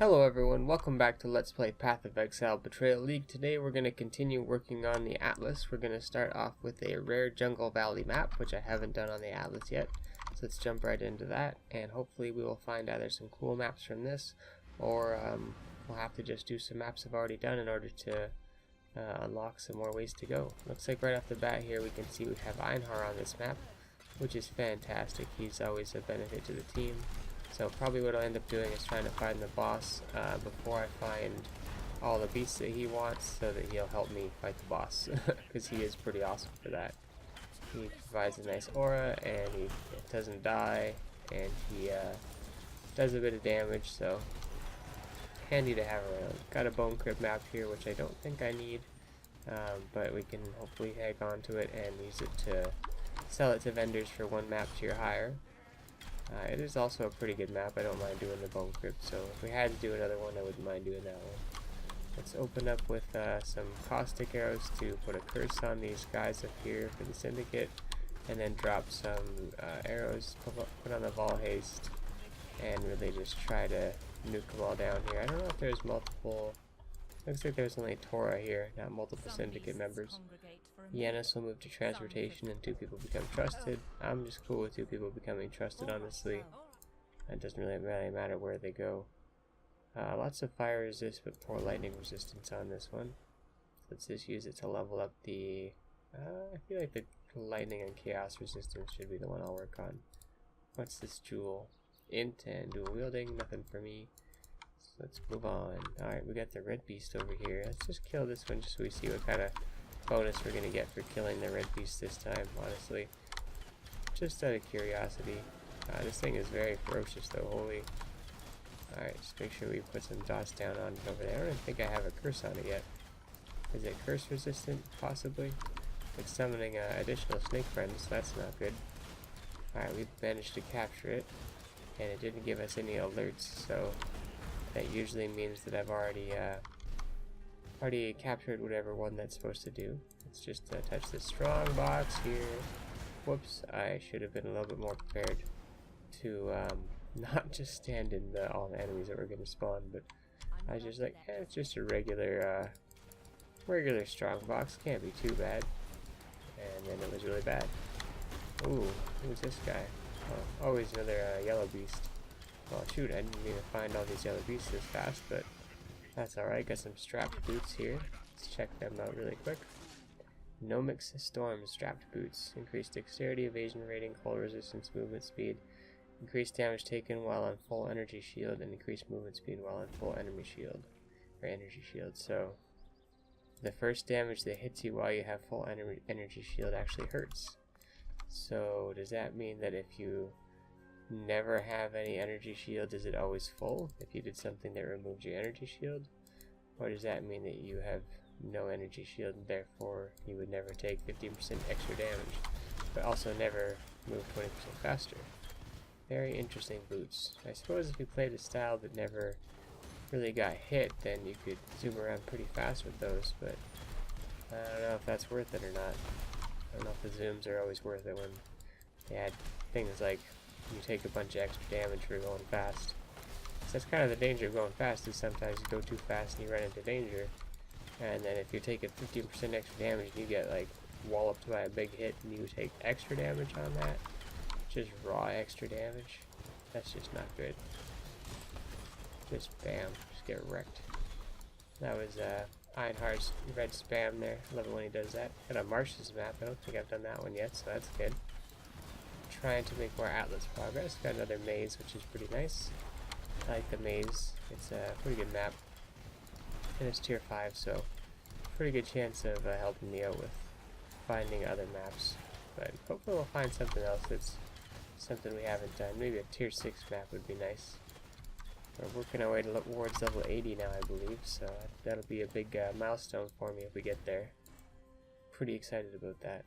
Hello everyone, welcome back to Let's Play Path of Exile Betrayal League. Today we're going to continue working on the Atlas. We're going to start off with a rare jungle valley map, which I haven't done on the Atlas yet. So let's jump right into that, and hopefully we will find either some cool maps from this, or we'll have to just do some maps I've already done in order to unlock some more ways to go. Looks like right off the bat here we can see we have Einhar on this map, which is fantastic. He's always a benefit to the team. So probably what I'll end up doing is trying to find the boss before I find all the beasts that he wants, so that he'll help me fight the boss, because he is pretty awesome for that. He provides a nice aura, and he doesn't die, and he does a bit of damage, so handy to have around. Got a bone crypt map here, which I don't think I need, but we can hopefully hang on to it and use it to sell it to vendors for one map tier higher. It is also a pretty good map. I don't mind doing the bone crypt, so if we had to do another one, I wouldn't mind doing that one. Let's open up with some caustic arrows to put a curse on these guys up here for the syndicate, and then drop some arrows, put on the Vol Haste, and really just try to nuke them all down here. I don't know if there's multiple. Looks like there's only Tora here, not multiple syndicate members. Yanis will move to transportation and 2 people become trusted. I'm just cool with 2 people becoming trusted, honestly. It doesn't really matter where they go. Lots of fire resist, but poor lightning resistance on this one. Let's just use it to level up the... I feel like the lightning and chaos resistance should be the one I'll work on. What's this jewel? Int and dual wielding, nothing for me. So let's move on. Alright, we got the red beast over here. Let's just kill this one just so we see what kind of bonus we're going to get for killing the red beast this time, honestly. Just out of curiosity. This thing is very ferocious though, holy. Alright, just make sure we put some dots down on it over there. I don't even think I have a curse on it yet. Is it curse resistant? Possibly. It's summoning additional snake friends, so that's not good. Alright, we've managed to capture it, and it didn't give us any alerts, so that usually means that I've already captured whatever one that's supposed to do. Let's just touch this strong box here. Whoops, I should have been a little bit more prepared to not just stand in all the enemies that were going to spawn, but I was just like, it's just a regular strong box, can't be too bad. And then it was really bad. Ooh, who's this guy? Oh, always another yellow beast. Well, shoot, I didn't even find all these yellow beasts this fast, but that's alright. Got some strapped boots here. Let's check them out really quick. Gnomics Storm strapped boots. Increased dexterity, evasion rating, cold resistance, movement speed. Increased damage taken while on full energy shield, and increased movement speed while on full enemy shield. Or energy shield. So, the first damage that hits you while you have full energy shield actually hurts. So, does that mean that if you never have any energy shield, is it always full if you did something that removed your energy shield? Or does that mean that you have no energy shield and therefore you would never take 15% extra damage, but also never move 20% faster? Very interesting boots. I suppose if you played a style that never really got hit, then you could zoom around pretty fast with those, but I don't know if that's worth it or not. I don't know if the zooms are always worth it when they add things like you take a bunch of extra damage for going fast. So that's kind of the danger of going fast, is sometimes you go too fast and you run into danger. And then if you're taking 15% extra damage and you get like walloped by a big hit and you take extra damage on that, just raw extra damage, that's just not good. Just bam, just get wrecked. That was Einhar's red spam there. Love it when he does that. Got a Marsh's map. I don't think I've done that one yet, so that's good. Trying to make more Atlas progress. Got another maze, which is pretty nice. I like the maze. It's a pretty good map. And it's tier 5, so pretty good chance of helping me out with finding other maps. But hopefully we'll find something else that's something we haven't done. Maybe a tier 6 map would be nice. We're working our way towards level 80 now, I believe, so that'll be a big milestone for me if we get there. Pretty excited about that.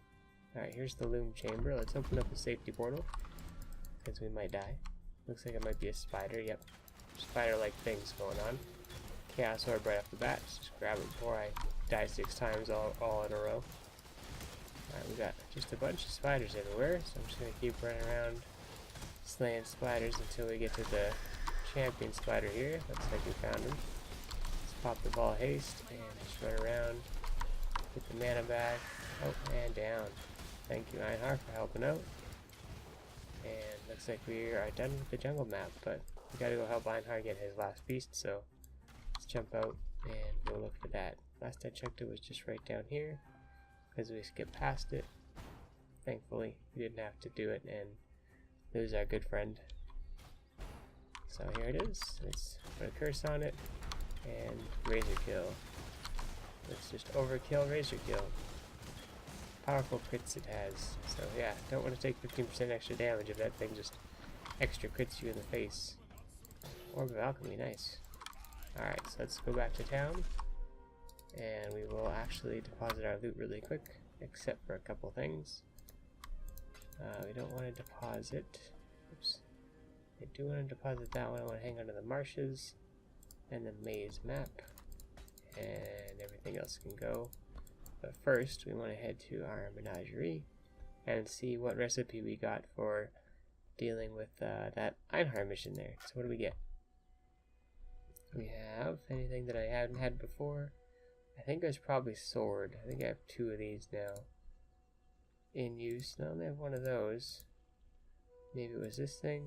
Alright, here's the loom chamber. Let's open up the safety portal, because we might die. Looks like it might be a spider. Yep, spider-like things going on. Chaos orb right off the bat. Just grab it before I die 6 times all in a row. Alright, we got just a bunch of spiders everywhere, so I'm just going to keep running around slaying spiders until we get to the champion spider here. Looks like we found him. Let's pop the ball haste and just run around. Get the mana back. Oh, and down. Thank you, Einhar, for helping out. And looks like we are done with the jungle map, but we gotta go help Einhar get his last beast, so let's jump out and go look for that. Last I checked, it was just right down here, because we skipped past it. Thankfully, we didn't have to do it and lose our good friend. So here it is. Let's put a curse on it and razor kill. Let's just overkill razor kill. Powerful crits it has. So yeah, don't want to take 15% extra damage if that thing just extra crits you in the face. Orb of Alchemy, nice. Alright, so let's go back to town. And we will actually deposit our loot really quick, except for a couple things. We don't want to deposit. Oops. I do want to deposit that one. I want to hang on to the marshes and the maze map, and everything else can go. But first, we want to head to our menagerie and see what recipe we got for dealing with that Einhar mission there. So what do we get? We have anything that I hadn't had before. I think there's probably sword. I think I have 2 of these now in use. I only have 1 of those. Maybe it was this thing.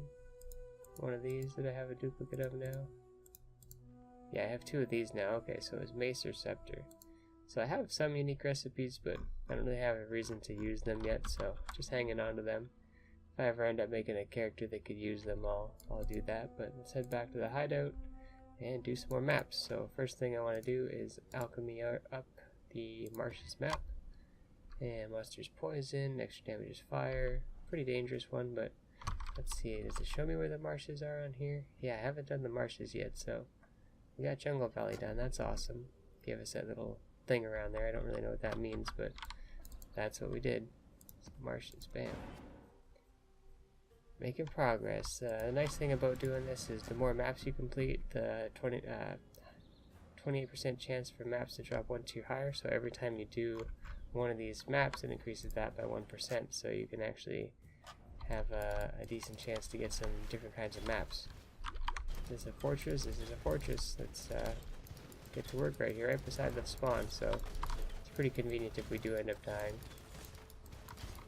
1 of these that I have a duplicate of now. Yeah, I have 2 of these now. Okay, so it was mace or scepter. So I have some unique recipes, but I don't really have a reason to use them yet, so just hanging on to them. If I ever end up making a character that could use them, I'll do that. But let's head back to the hideout and do some more maps. So first thing I want to do is alchemy up the marshes map. And monsters poison, extra damage is fire. Pretty dangerous one, but let's see. Does it show me where the marshes are on here? Yeah, I haven't done the marshes yet, so we got Jungle Valley done. That's awesome. Give us that little thing around there. I don't really know what that means, but that's what we did. So marshes, bam. Making progress. The nice thing about doing this is the more maps you complete, the 28% chance for maps to drop 1 tier higher. So every time you do one of these maps, it increases that by 1%. So you can actually have a decent chance to get some different kinds of maps. This is a fortress. This is a fortress. Let's get to work right here, right beside the spawn. So it's pretty convenient if we do end up dying.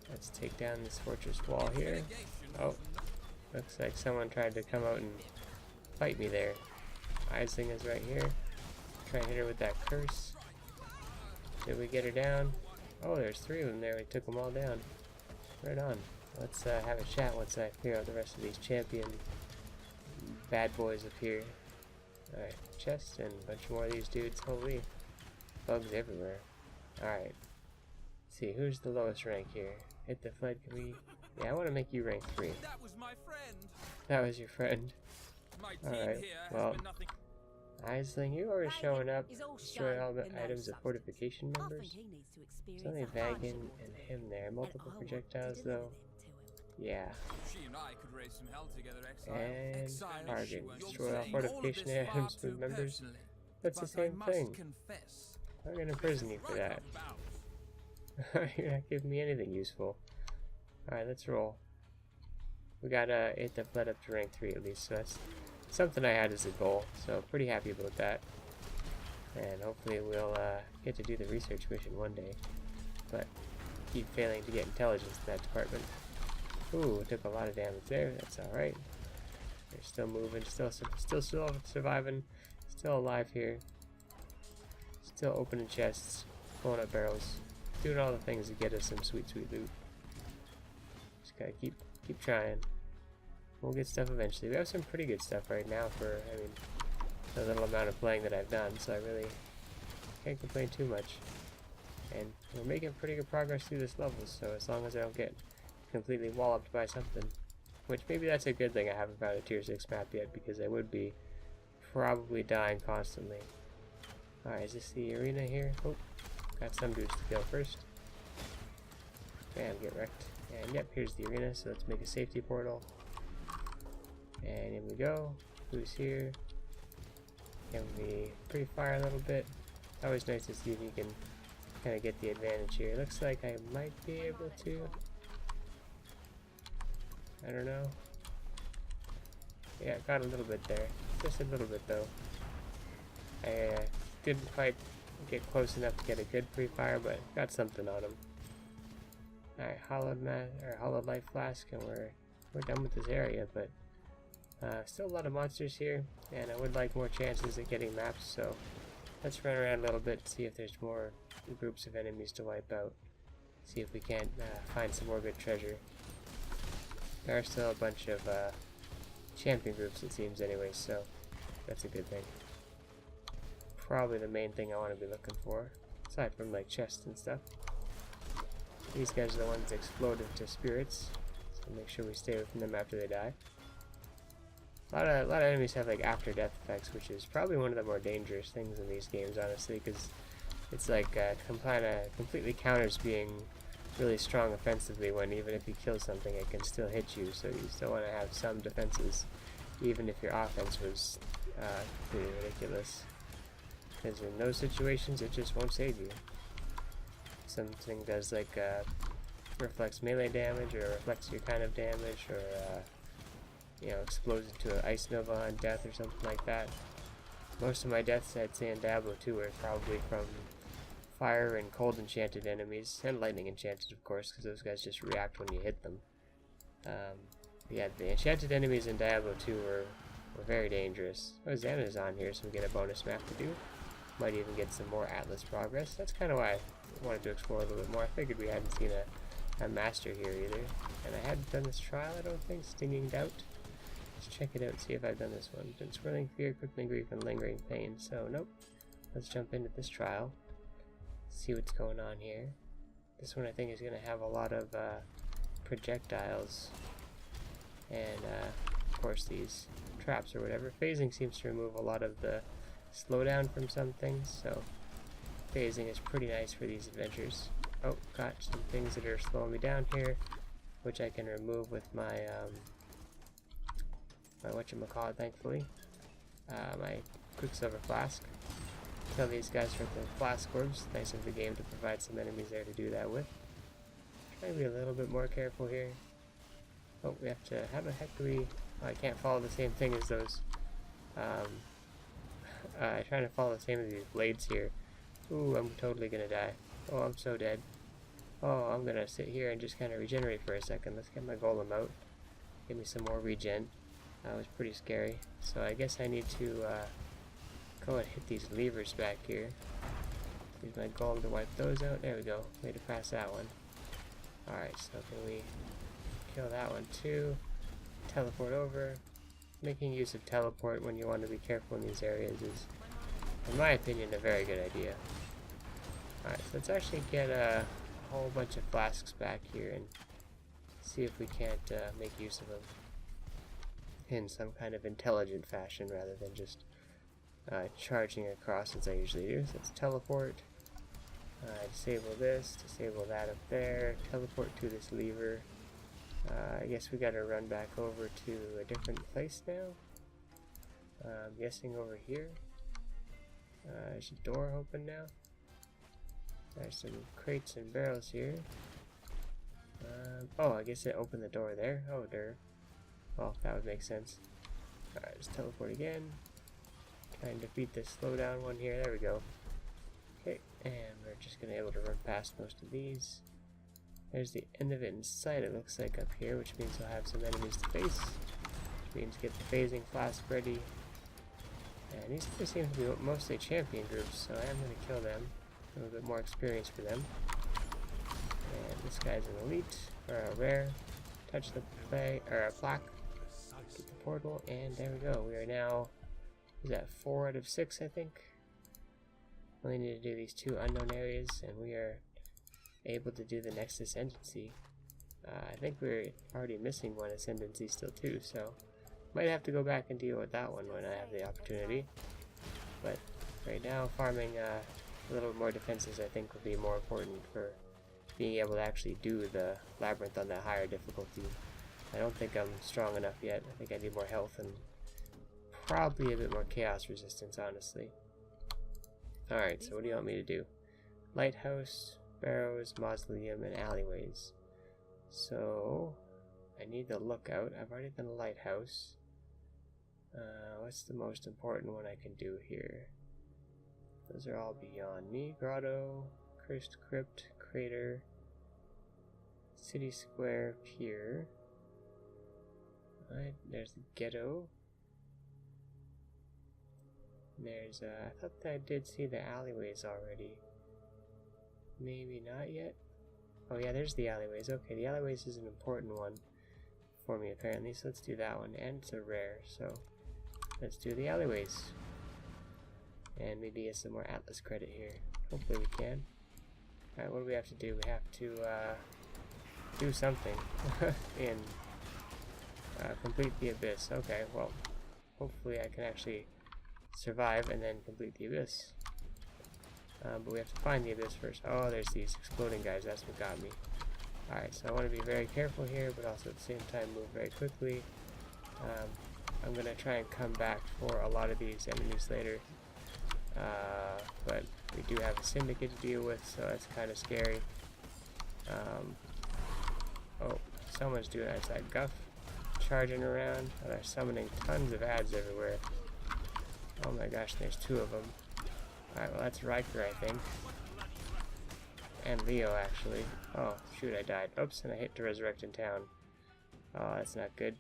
Let's take down this fortress wall here. Oh, looks like someone tried to come out and fight me there. Aisling is right here. Try and hit her with that curse. Did we get her down? Oh, there's 3 of them there. We took them all down. Right on. Let's have a chat once I clear out the rest of these champion bad boys up here. Alright, chest and a bunch more of these dudes. Holy, bugs everywhere. Alright. Let's see, who's the lowest rank here? Hit the flood, can we... Yeah, I want to make you rank 3. That was my friend. That was your friend. Alright, well, Aisling, you already showing up. Destroy all the items of fortification members. There's only Vagan and him there. Multiple projectiles, though. Yeah. She and I could raise some hell together, and target. Destroy all fortification items with members. That's the same thing. I'm gonna imprison you for that. You're not giving me anything useful. Alright, let's roll. We gotta hit the flood up to rank 3 at least, so that's something I had as a goal, so pretty happy about that. And hopefully we'll get to do the research mission one day, but keep failing to get intelligence in that department. Ooh, took a lot of damage there. That's alright. They're still moving, still surviving, still alive here. Still opening chests, pulling up barrels, doing all the things to get us some sweet, sweet loot. Just gotta keep trying. We'll get stuff eventually. We have some pretty good stuff right now for, I mean, the little amount of playing that I've done, so I really can't complain too much. And we're making pretty good progress through this level, so as long as I don't get completely walloped by something, which maybe that's a good thing I haven't found a tier 6 map yet, because I would be probably dying constantly. Alright, is this the arena here? Oh, got some dudes to kill first. Bam, get wrecked. And yep, here's the arena, so let's make a safety portal. And in we go. Who's here? Can we pre-fire a little bit? Always nice to see if you can kind of get the advantage here. Looks like I might be able to. I don't know. Yeah, got a little bit there. Just a little bit though. I didn't quite get close enough to get a good pre-fire, but got something on him. Alright, hollowed life flask, and we're done with this area, but still a lot of monsters here, and I would like more chances at getting maps, so let's run around a little bit and see if there's more groups of enemies to wipe out. See if we can't find some more good treasure. There are still a bunch of champion groups, it seems, anyway, so that's a good thing. Probably the main thing I want to be looking for, aside from like chests and stuff. These guys are the ones that explode into spirits, so make sure we stay away from them after they die. A lot of enemies have like after death effects, which is probably one of the more dangerous things in these games, honestly, because it's like completely counters being really strong offensively, when even if you kill something it can still hit you, so you still want to have some defenses even if your offense was pretty ridiculous, because in those situations it just won't save you. Something does like reflects melee damage, or reflects your kind of damage, or you know, explodes into an ice nova on death or something like that. Most of my deaths, I'd say, in Diablo 2 are probably from fire and cold enchanted enemies, and lightning enchanted, of course, because those guys just react when you hit them. Yeah, the enchanted enemies in Diablo 2 were very dangerous. Oh, Xana's on here, so we get a bonus map to do. Might even get some more Atlas progress. That's kind of why I wanted to explore a little bit more. I figured we hadn't seen a master here either. And I hadn't done this trial, I don't think. Stinging Doubt. Let's check it out, see if I've done this one. Been swirling fear, crippling grief, and lingering pain. So, nope. Let's jump into this trial. See what's going on here. This one I think is going to have a lot of projectiles. And, of course, these traps or whatever. Phasing seems to remove a lot of the slowdown from some things, so phasing is pretty nice for these adventures. Oh, got some things that are slowing me down here, which I can remove with my my whatchamacallit, thankfully. My Quicksilver Flask. Tell these guys for the flask orbs. Nice of the game to provide some enemies there to do that with. Try to be a little bit more careful here. Oh, we have to, how the heck do we, oh, I can't follow the same thing as those, trying to follow the same as these blades here. Ooh, I'm totally gonna die. Oh, I'm so dead. Oh, I'm gonna sit here and just kind of regenerate for a second. Let's get my golem out. Give me some more regen. That was pretty scary. So I guess I need to go and hit these levers back here. Use my golem to wipe those out. There we go. Way to pass that one. Alright, so can we kill that one too? Teleport over. Making use of teleport when you want to be careful in these areas is, in my opinion, a very good idea. Alright, so let's actually get a whole bunch of flasks back here and see if we can't make use of them in some kind of intelligent fashion rather than just charging across as I usually do. So let's teleport. Disable this, disable that up there, teleport to this lever. I guess we gotta run back over to a different place now. I'm guessing over here. There's a door open now. There's some crates and barrels here. Oh, I guess it opened the door there. Oh, there. Well, that would make sense. Alright, let's teleport again. Try and defeat this slowdown one here. There we go. Okay, and we're just gonna be able to run past most of these. There's the end of it in sight, it looks like, up here, which means we'll have some enemies to face. Which means get the phasing flask ready. And these guys seem to be mostly champion groups, so I am going to kill them. A little bit more experience for them. And this guy's an elite, or a rare. Touch the play, or a plaque. Get the portal, and there we go. We are now, is that 4 out of 6, I think? Only need to do these 2 unknown areas, and we are able to do the next ascendancy. I think we're already missing one ascendancy still too, so might have to go back and deal with that one when I have the opportunity. But right now, farming a little more defenses I think will be more important for being able to actually do the labyrinth on that higher difficulty. I don't think I'm strong enough yet. I think I need more health and probably a bit more chaos resistance, honestly. Alright, so what do you want me to do? Lighthouse, barrows, mausoleum, and alleyways. So I need the lookout. I've already done a lighthouse. What's the most important one I can do here? Those are all beyond me. Grotto, Cursed Crypt, Crater, City Square, Pier. Alright, there's the Ghetto. There's, I thought that I did see the alleyways already. Maybe not yet. Oh yeah, there's the alleyways. Okay, the alleyways is an important one for me apparently, so let's do that one. And it's a rare, so let's do the alleyways. And maybe get some more Atlas credit here. Hopefully we can. Alright, what do we have to do? We have to do something and complete the Abyss. Okay, well, hopefully I can actually survive and then complete the Abyss. But we have to find the Abyss first. Oh, there's these exploding guys. That's what got me. Alright, so I want to be very careful here, but also at the same time move very quickly. I'm going to try and come back for a lot of these enemies later. But we do have a syndicate to deal with, so that's kind of scary. Oh, someone's doing that. It's that Guff charging around. Oh, they're summoning tons of ads everywhere. Oh my gosh, there's two of them. Alright, well that's Riker, I think. And Leo, actually. Oh, shoot, I died. Oops, and I hit to resurrect in town. Oh, that's not good.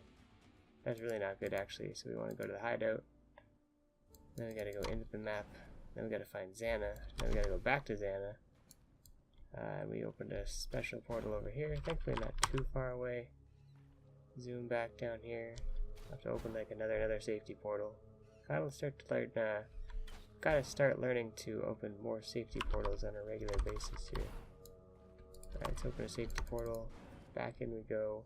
That's really not good, actually. So we want to go to the hideout. Then we gotta go into the map. Then we gotta find Xana. Then we gotta go back to Xana. We opened a special portal over here. Thankfully not too far away. Zoom back down here. I'll have to open like another safety portal. Gotta start learning to open more safety portals on a regular basis here. Alright, let's open a safety portal. Back in we go.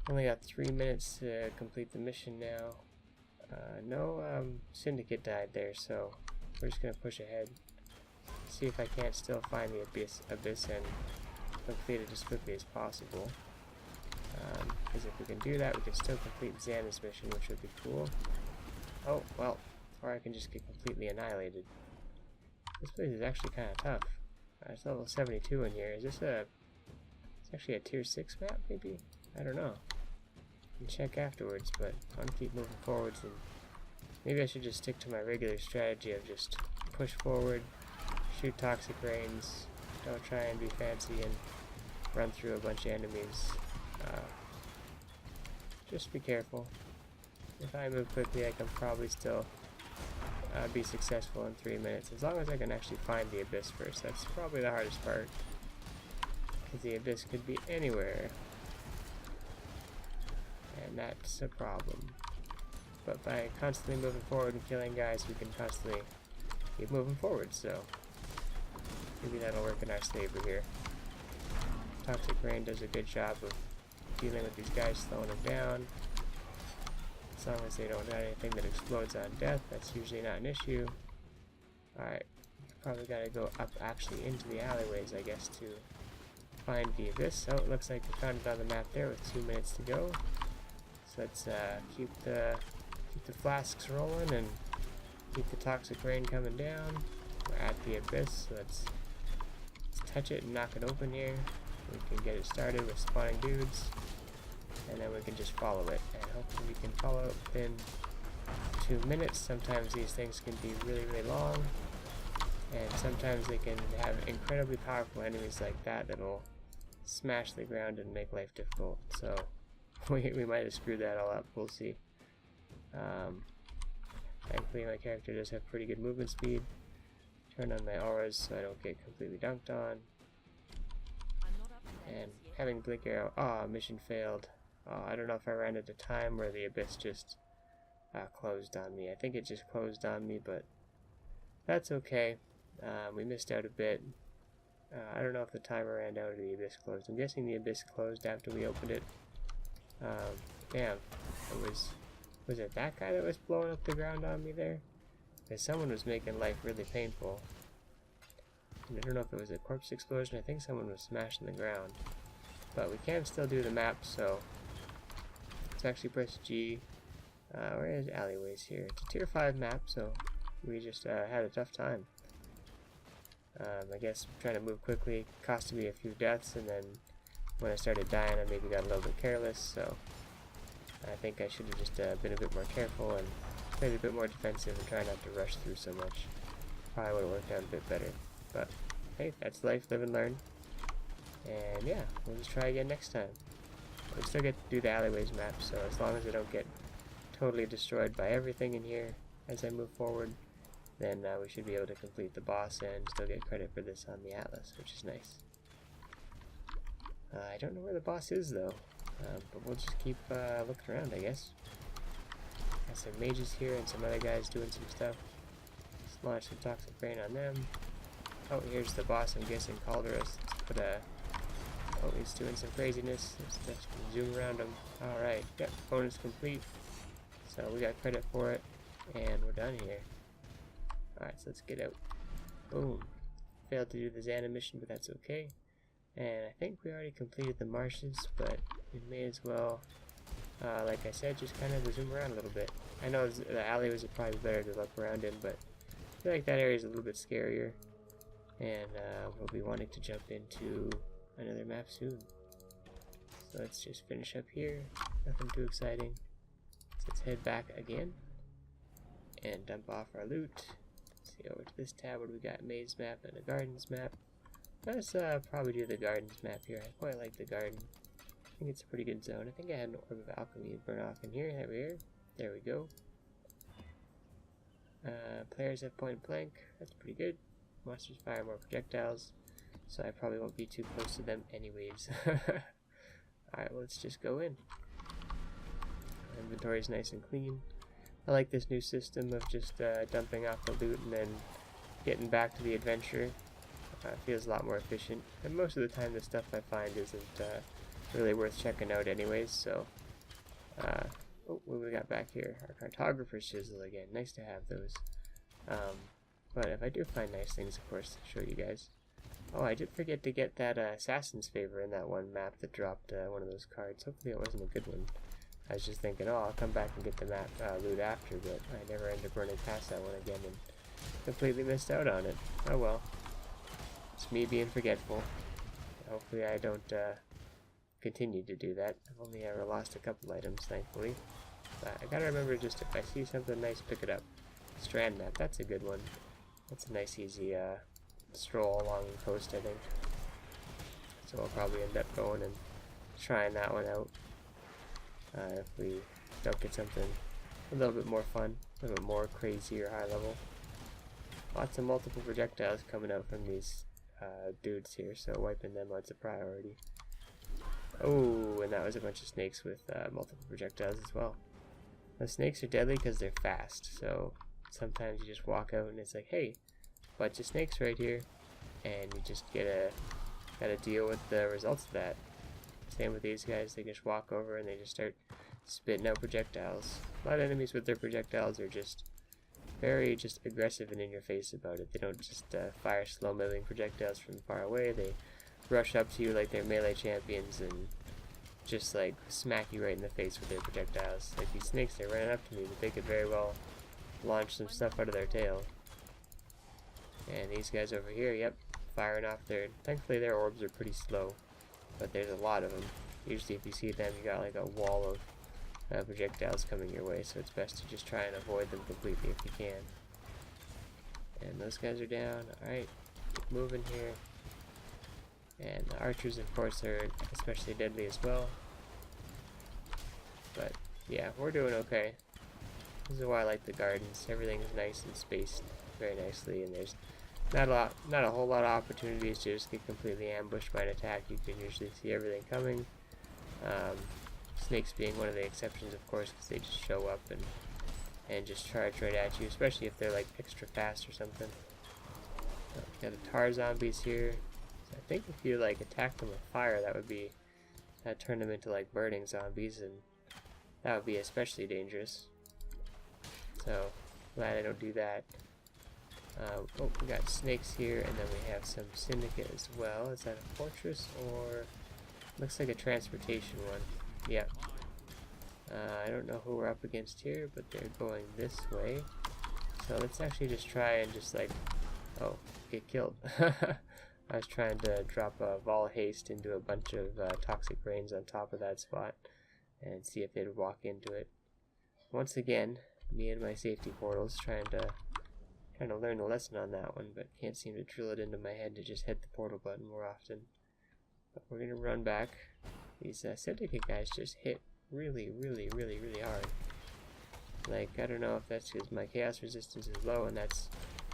Only got 3 minutes to complete the mission now. No syndicate died there, so we're just gonna push ahead. See if I can't still find the abyss and complete it as quickly as possible. Because if we can do that, we can still complete Xana's mission, which would be cool. Oh, well, or I can just get completely annihilated. This place is actually kind of tough. It's level 72 in here. Is this a... It's actually a tier 6 map, maybe? I don't know. We can check afterwards, but I want to keep moving forwards, and maybe I should just stick to my regular strategy of just push forward, shoot toxic rains, don't try and be fancy and run through a bunch of enemies. Just be careful. If I move quickly, I can probably still be successful in 3 minutes, as long as I can actually find the Abyss first. That's probably the hardest part, because the Abyss could be anywhere, and that's a problem. But by constantly moving forward and killing guys, we can constantly keep moving forward, so maybe that'll work in our favor here. Toxic Rain does a good job of dealing with these guys, slowing them down. As long as they don't have anything that explodes on death, that's usually not an issue. Alright, probably gotta go up actually into the alleyways, I guess, to find the Abyss. Oh, it looks like we found it on the map there with 2 minutes to go. So let's keep the flasks rolling and keep the toxic rain coming down. We're at the Abyss, so let's touch it and knock it open here. We can get it started with spawning dudes, and then we can just follow it, and hopefully we can follow it within 2 minutes. Sometimes these things can be really, really long, and sometimes they can have incredibly powerful enemies like that that'll smash the ground and make life difficult. So we might have screwed that all up. We'll see. Thankfully my character does have pretty good movement speed. Turn on my auras so I don't get completely dunked on. And having blink arrow. Mission failed. I don't know if I ran at a time where the Abyss just closed on me. I think it just closed on me, but that's okay. We missed out a bit. I don't know if the timer ran out or the Abyss closed. I'm guessing the Abyss closed after we opened it. Damn. Was it that guy that was blowing up the ground on me there? Because someone was making life really painful. And I don't know if it was a corpse explosion. I think someone was smashing the ground. But we can still do the map, so let's actually press G. Where is alleyways here? It's a tier 5 map, so we just had a tough time. I guess trying to move quickly costed me a few deaths, and then when I started dying I maybe got a little bit careless, so I think I should have just been a bit more careful and played a bit more defensive and try not to rush through so much. Probably would have worked out a bit better. But hey, that's life, live and learn. And yeah, we'll just try again next time. We still get to do the alleyways map, so as long as I don't get totally destroyed by everything in here as I move forward, then we should be able to complete the boss and still get credit for this on the Atlas, which is nice. I don't know where the boss is though, but we'll just keep looking around, I guess. Got some mages here and some other guys doing some stuff. Let's launch some toxic rain on them. Oh, here's the boss, I'm guessing Calderas. Let's put a... Oh, he's doing some craziness. Let's just zoom around him. Alright, yep, bonus complete. So we got credit for it, and we're done here. Alright, so let's get out. Boom. Failed to do the Xana mission, but that's okay. And I think we already completed the marshes, but we may as well, like I said, just kind of zoom around a little bit. I know the alleyways are probably better to look around in, but I feel like that area is a little bit scarier. And we'll be wanting to jump into another map soon. So let's just finish up here. Nothing too exciting. So let's head back again and dump off our loot. Let's see, over to this tab, what do we got? Maze map and a gardens map. Let's probably do the gardens map here. I quite like the garden. I think it's a pretty good zone. I think I had an orb of alchemy to burn off in here. There we go. Players have point blank. That's pretty good. Monsters fire more projectiles, so I probably won't be too close to them anyways. Alright, well, let's just go in. Inventory is nice and clean. I like this new system of just dumping off the loot and then getting back to the adventure. Feels a lot more efficient, and most of the time the stuff I find isn't really worth checking out anyways, so oh, what do we got back here? Our cartographer's chisel again. Nice to have those. But if I do find nice things, of course, I'll show you guys. Oh, I did forget to get that Assassin's Favor in that one map that dropped one of those cards. Hopefully it wasn't a good one. I was just thinking, oh, I'll come back and get the map loot after, but I never ended up running past that one again and completely missed out on it. Oh well. It's me being forgetful. Hopefully I don't continue to do that. I've only ever lost a couple items, thankfully. But I gotta remember, just if I see something nice, pick it up. Strand map, that's a good one. That's a nice, easy stroll along the coast, I think. So I'll probably end up going and trying that one out. If we don't get something a little bit more fun, a little bit more crazy or high level. Lots of multiple projectiles coming out from these dudes here, so wiping them out's a priority. Oh, and that was a bunch of snakes with multiple projectiles as well. The snakes are deadly because they're fast, so sometimes you just walk out and it's like, hey, bunch of snakes right here, and you just gotta deal with the results of that. Same with these guys, they just walk over and they just start spitting out projectiles. A lot of enemies with their projectiles are just very aggressive and in your face about it. They don't just fire slow moving projectiles from far away. They rush up to you like they're melee champions and just like smack you right in the face with their projectiles. Like these snakes, they're running up to me, but they could very well launch some stuff out of their tail. And these guys over here, yep, firing off their... Thankfully their orbs are pretty slow, but there's a lot of them. Usually if you see them, you got like a wall of projectiles coming your way, so it's best to just try and avoid them completely if you can. And those guys are down. Alright, keep moving here. And the archers, of course, are especially deadly as well. But yeah, we're doing okay. This is why I like the gardens. Everything is nice and spaced very nicely, and there's not a whole lot of opportunities to just get completely ambushed by an attack. You can usually see everything coming. Snakes being one of the exceptions, of course, because they just show up and just charge right at you, especially if they're like extra fast or something. Got the tar zombies here. So I think if you like attack them with fire, that would be turn them into like burning zombies, and that would be especially dangerous. So glad I don't do that. Oh, we got snakes here, and then we have some syndicate as well. Is that a fortress or looks like a transportation one? Yep. I don't know who we're up against here, but they're going this way. So let's actually just try and just like, oh, get killed. I was trying to drop a Vol Haste into a bunch of toxic rains on top of that spot, and see if they would walk into it. Once again, me and my safety portals trying to learn a lesson on that one, but can't seem to drill it into my head to just hit the portal button more often. But we're gonna run back. These syndicate guys just hit really hard. Like, I don't know if that's because my chaos resistance is low and that's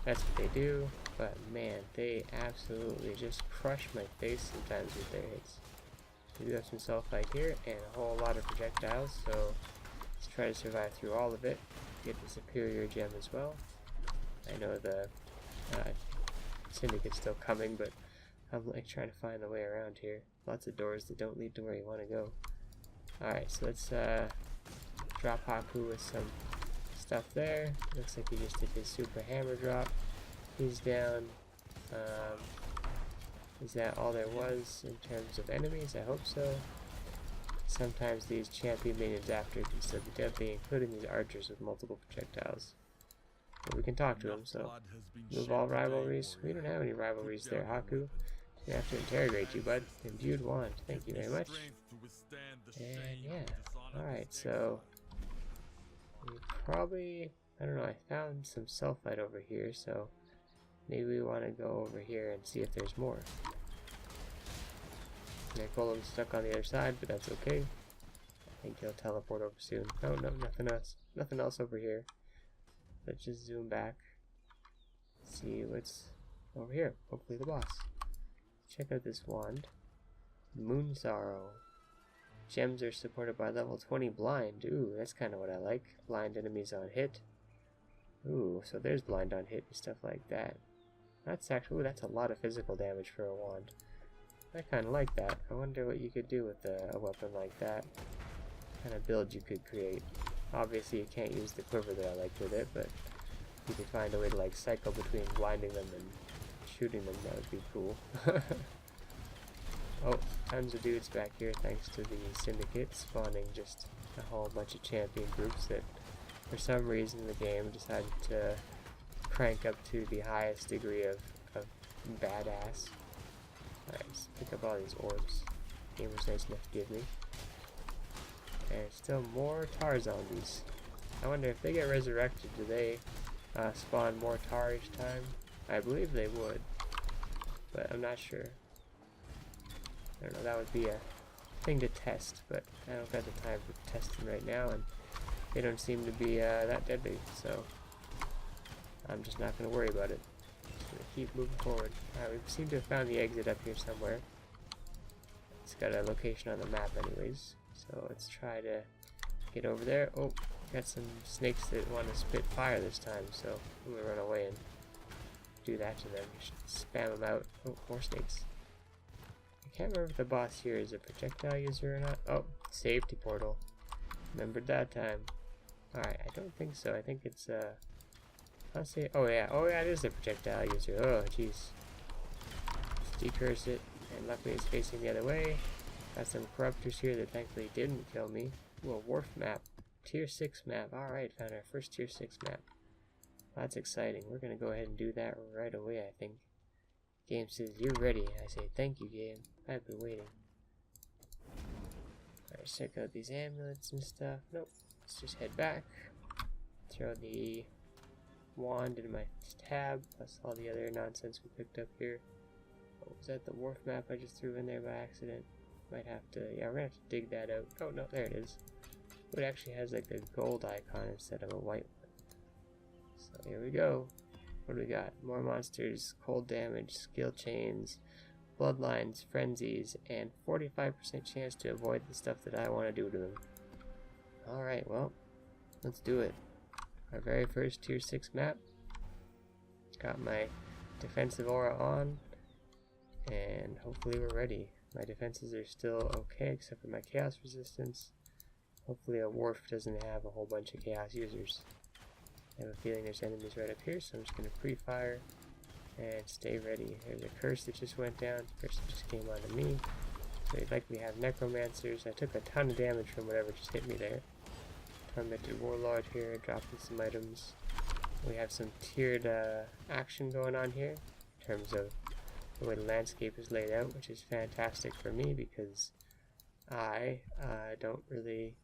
what they do, but man, they absolutely just crush my face sometimes with their hits. We do have some sulfite here and a whole lot of projectiles, so let's try to survive through all of it. Get the superior gem as well. I know the syndicate's still coming, but I'm like trying to find the way around here. Lots of doors that don't lead to where you want to go. Alright, so let's drop Haku with some stuff there. Looks like he just did his super hammer drop. He's down. Is that all there was in terms of enemies? I hope so. Sometimes these champion minions after can still be deadly, including these archers with multiple projectiles. But we can talk to them, so move all rivalries. We don't have any rivalries there, Haku. We have to interrogate you, bud. Imbued wand. Thank you very much. And yeah. Alright, so we probably, I don't know, I found some sulfite over here, so maybe we want to go over here and see if there's more. My golem's stuck on the other side, but that's okay. I think he'll teleport over soon. Oh no, nothing else. Nothing else over here. Let's just zoom back. See what's over here. Hopefully the boss. Check out this wand. Moon Sorrow. Gems are supported by level 20 blind. Ooh, that's kind of what I like. Blind enemies on hit. Ooh, so there's blind on hit and stuff like that. That's actually, ooh, that's a lot of physical damage for a wand. I kind of like that. I wonder what you could do with a weapon like that. What kind of build you could create. Obviously you can't use the quiver that I like with it, but you could find a way to like cycle between blinding them and shooting them. That would be cool. Oh, tons of dudes back here thanks to the syndicate spawning just a whole bunch of champion groups that for some reason the game decided to crank up to the highest degree of badass. Alright, let's pick up all these orbs. Game was nice enough to give me. And still more tar zombies. I wonder if they get resurrected, do they spawn more tar each time? I believe they would, but I'm not sure. I don't know, that would be a thing to test, but I don't got the time to test them right now, and they don't seem to be that deadly, so I'm just not going to worry about it. Just going to keep moving forward. Alright, we seem to have found the exit up here somewhere. It's got a location on the map anyways, so let's try to get over there. Oh, got some snakes that want to spit fire this time, so I'm going to run away and do that to them. Just spam them out. Oh, more snakes. I can't remember if the boss here is a projectile user or not. Oh, safety portal. Remembered that time. Alright, I don't think so. I think it's I'll say, oh yeah, it is a projectile user. Oh jeez. Let's decurse it, and luckily it's facing the other way. Got some corruptors here that thankfully didn't kill me. Ooh, a wharf map. Tier 6 map. Alright, found our first tier 6 map. That's exciting. We're gonna go ahead and do that right away, I think. Game says, you're ready. I say, thank you, game. I've been waiting. Alright, check out these amulets and stuff. Nope. Let's just head back. Throw the wand in my tab, plus all the other nonsense we picked up here. Oh, was that the wharf map I just threw in there by accident? Might have to, yeah, we're gonna have to dig that out. Oh no, there it is. It actually has like a gold icon instead of a white one. So here we go. What do we got? More monsters, cold damage, skill chains, bloodlines, frenzies, and 45% chance to avoid the stuff that I want to do to them. Alright, well, let's do it. Our very first tier 6 map. Got my defensive aura on, and hopefully we're ready. My defenses are still okay except for my chaos resistance. Hopefully a wharf doesn't have a whole bunch of chaos users. I have a feeling there's enemies right up here, so I'm just going to pre-fire and stay ready. There's a curse that just went down. Curse that just came onto me. So you'd likely have necromancers. I took a ton of damage from whatever just hit me there. Tormented warlord here, dropping some items. We have some tiered action going on here in terms of the way the landscape is laid out, which is fantastic for me because I don't really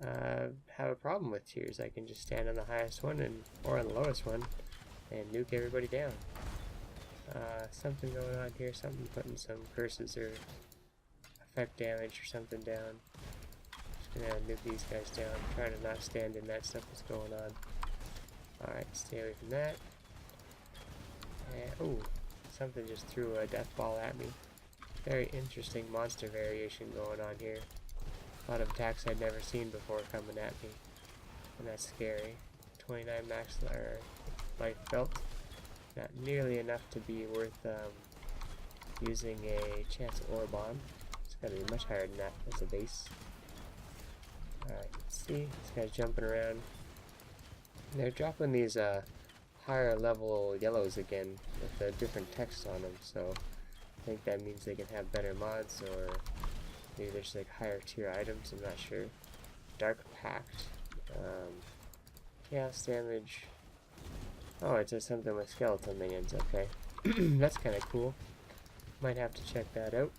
have a problem with tiers. I can just stand on the highest one or on the lowest one and nuke everybody down. Something going on here, something putting some curses or effect damage or something down. Just gonna nuke these guys down, trying to not stand in that stuff that's going on. Alright, stay away from that. And, oh, something just threw a death ball at me. Very interesting monster variation going on here. A lot of attacks I'd never seen before coming at me. And that's scary. 29 max life belt. Not nearly enough to be worth using a chance ore bomb. It's gotta be much higher than that as a base. Alright, let's see. This guy's jumping around. They're dropping these higher level yellows again with different text on them, so I think that means they can have better mods, or maybe there's like higher tier items, I'm not sure. Dark Pact. Chaos damage. Oh, it says something with skeleton minions, okay. That's kind of cool. Might have to check that out.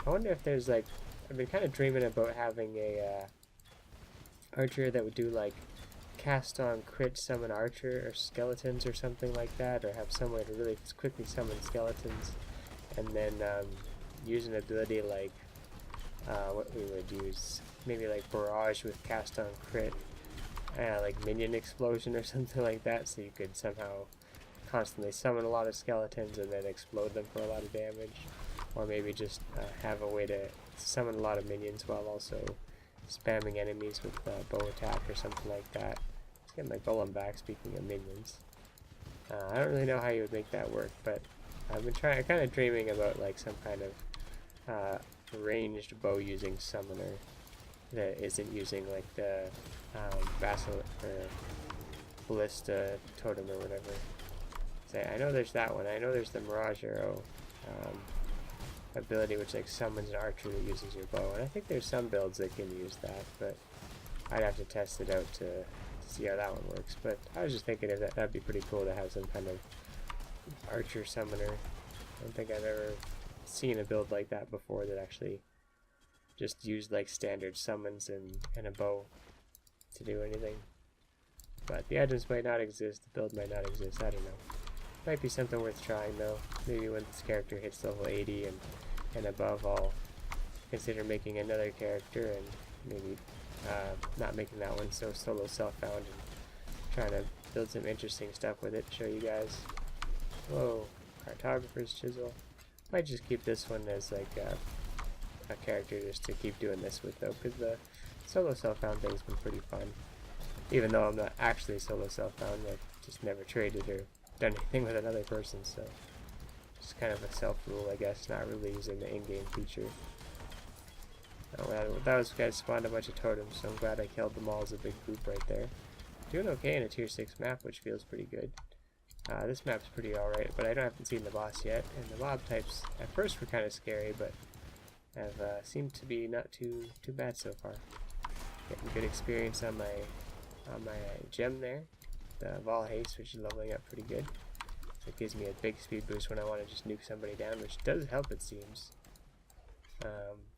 I wonder if there's like, I've been kind of dreaming about having a archer that would do like cast on crit summon archer or skeletons or something like that, or have some way to really quickly summon skeletons, and then use an ability like what we would use, maybe like barrage with cast on crit, like minion explosion or something like that, so you could somehow constantly summon a lot of skeletons and then explode them for a lot of damage, or maybe just have a way to summon a lot of minions while also spamming enemies with bow attack or something like that. Let's get my golem back, speaking of minions. I don't really know how you would make that work, but I've been kind of dreaming about like some kind of ranged bow using summoner that isn't using like the Vassal or Ballista totem or whatever. So I know there's that one. I know there's the Mirage Arrow ability, which like summons an archer that uses your bow, and I think there's some builds that can use that, but I'd have to test it out to see how that one works. But I was just thinking of that'd be pretty cool to have some kind of archer summoner. I don't think I've ever seen a build like that before that actually just used like standard summons and a bow to do anything. But the items might not exist, the build might not exist, I don't know. Might be something worth trying though. Maybe when this character hits level 80 and above, I'll consider making another character and maybe not making that one so solo self-found, and trying to build some interesting stuff with it, show you guys. Whoa, Cartographer's Chisel. Might just keep this one as like a character just to keep doing this with though, because the solo self-found thing's been pretty fun. Even though I'm not actually solo self-found, I've just never traded or done anything with another person, so just kind of a self-rule, I guess, not really using the in-game feature. Oh, those guys spawned a bunch of totems, so I'm glad I killed them all as a big group right there. Doing okay in a tier 6 map, which feels pretty good. This map's pretty alright, but I haven't seen the boss yet, and the mob types at first were kind of scary, but have seemed to be not too bad so far. Getting good experience on my gem there, the Vol Haste, which is leveling up pretty good. So it gives me a big speed boost when I want to just nuke somebody down, which does help, it seems.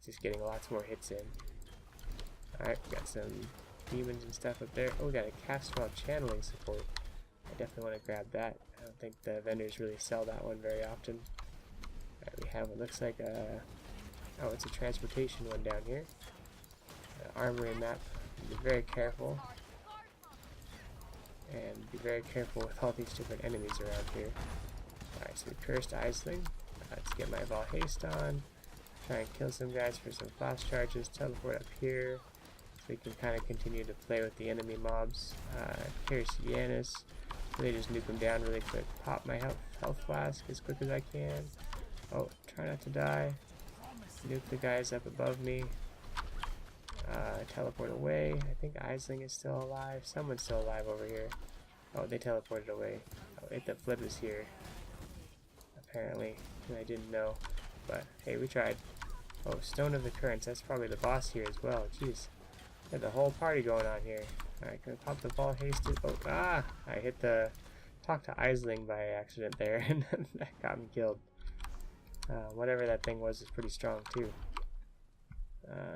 Just getting lots more hits in. Alright, got some demons and stuff up there. Oh, we got a cast while channeling support. I definitely want to grab that. I don't think the vendors really sell that one very often. Alright, we have what looks like a... oh, it's a transportation one down here. Armory map. Be very careful. And be very careful with all these different enemies around here. Alright, so Cursed Aisling. Let's get my Vol Haste on. Try and kill some guys for some flash charges. Teleport up here, so we can kind of continue to play with the enemy mobs. Here's Yanis. Really just nuke them down really quick. Pop my health flask as quick as I can. Oh, try not to die. Nuke the guys up above me. Teleport away. I think Aisling is still alive. Someone's still alive over here. Oh, they teleported away. Oh, the flip is here. Apparently. I didn't know. But hey, we tried. Oh, Stone of the Currents. That's probably the boss here as well. Jeez. Got the whole party going on here. Alright, gonna pop the Ball Hasted. Oh, I hit the... talked to Aisling by accident there, and that got me killed. Whatever that thing was is pretty strong too.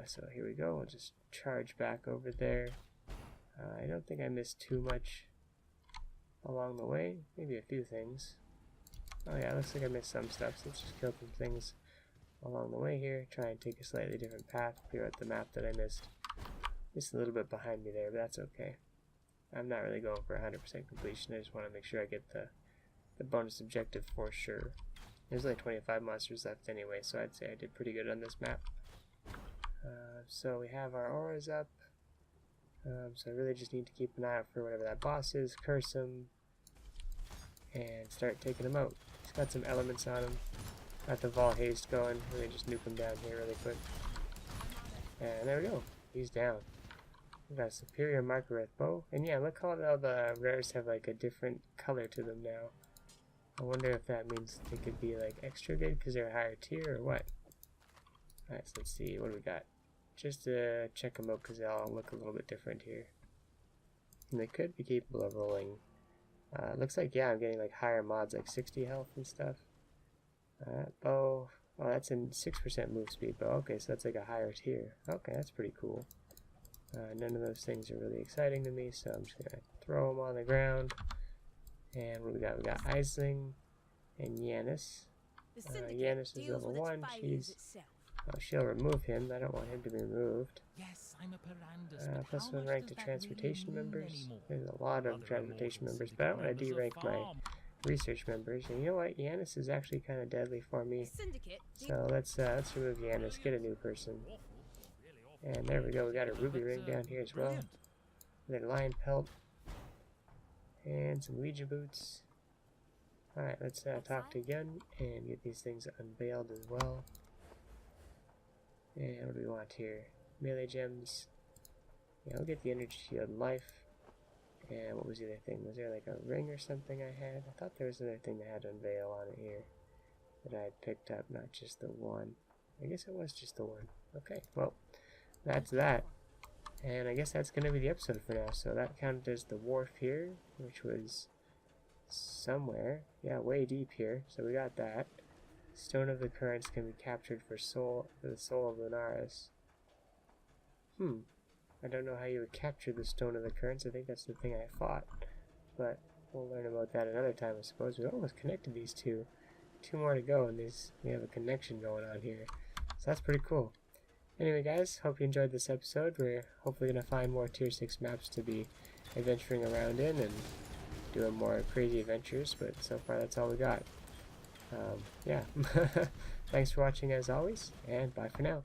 So here we go. We'll just charge back over there. I don't think I missed too much along the way. Maybe a few things. Oh yeah, looks like I missed some stuff, so let's just kill some things along the way here. Try and take a slightly different path, clear out the map that I missed. Just a little bit behind me there, but that's okay. I'm not really going for 100% completion. I just want to make sure I get the bonus objective for sure. There's like 25 monsters left anyway, so I'd say I did pretty good on this map. So we have our auras up. So I really just need to keep an eye out for whatever that boss is, curse him, and start taking him out. He's got some elements on him. Got the Vol Haste going. Really just nuke him down here really quick. And there we go. He's down. We've got a superior Margaret bow. And yeah, look how all the rares have like a different color to them now. I wonder if that means they could be like extra good because they're a higher tier or what. Alright, so let's see. What do we got? Just to check them out because they all look a little bit different here. And they could be capable of rolling. Looks like, yeah, I'm getting like higher mods like 60 health and stuff. Bow. Oh, that's in 6% move speed bow. Okay, so that's like a higher tier. Okay, that's pretty cool. None of those things are really exciting to me, so I'm just going to throw them on the ground. And what do we got? We got Aisling and Yanis. Yanis is level 1. She'll remove him. I don't want him to be removed. Yes, I'm a Perandus, Plus 1 rank to transportation members. There's a lot of transportation members, but I don't want to de-rank my research members. And you know what? Yanis is actually kind of deadly for me. So let's remove Yanis, get a new person. And there we go. We got a ruby ring down here as well. Another lion pelt. And some Ouija boots. Alright, let's talk to Gun and get these things unveiled as well. And what do we want here? Melee gems. Yeah, I'll get the energy shield and life. And what was the other thing? Was there like a ring or something I had? I thought there was another thing that had unveil on it here that I had picked up, not just the one. I guess it was just the one. Okay, well, that's that. And I guess that's going to be the episode for now. So that counted as the wharf here, which was somewhere. Yeah, way deep here. So we got that. Stone of the Currents can be captured for the soul of Lunaris. I don't know how you would capture the Stone of the Currents. I think that's the thing I fought. But we'll learn about that another time, I suppose. We almost connected these two. 2 more to go, and we have a connection going on here. So that's pretty cool. Anyway, guys, hope you enjoyed this episode. We're hopefully going to find more Tier 6 maps to be adventuring around in and doing more crazy adventures. But so far, that's all we got. Yeah. Thanks for watching as always, and bye for now.